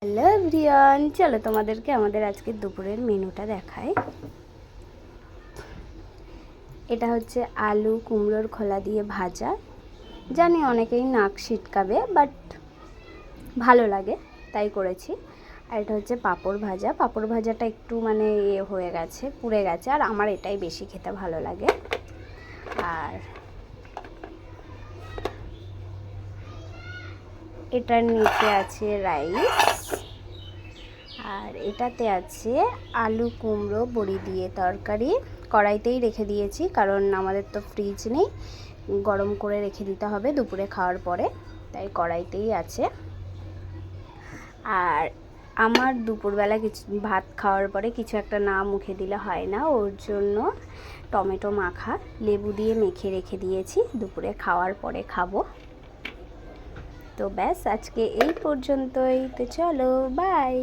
Hello everyone, চলো তোমাদেরকে আমাদের আজকে দুপুরের মেনুটা দেখাই। এটা হচ্ছে আলু কুমড়োর খোলা দিয়ে ভাজা। জানি অনেকেই নাক ছিটকাবে, বাট ভালো লাগে তাই করেছি। আর এটা হচ্ছে পাঁপড় ভাজা। পাঁপড় ভাজাটা একটু হয়ে গেছে, পুড়ে গেছে, আর আমার এটাই বেশি খেতে ভালো লাগে। আর এটার নিচে আছে রাইস, আর এটাতে আছে আলু কুমড়ো বড়ি দিয়ে তরকারি। কড়াইতেই রেখে দিয়েছি, কারণ আমাদের তো ফ্রিজ নেই, গরম করে রেখে দিতে হবে দুপুরে খাওয়ার পরে, তাই কড়াইতেই আছে। আর আমার দুপুরবেলা ভাত খাওয়ার পরে কিছু একটা না মুখে দিলে হয় না, ওর জন্য টমেটো মাখা লেবু দিয়ে মেখে রেখে দিয়েছি, দুপুরে খাওয়ার পরে খাবো। তো ব্যাস, আজকে এই পর্যন্তই। তো চলো, বাই।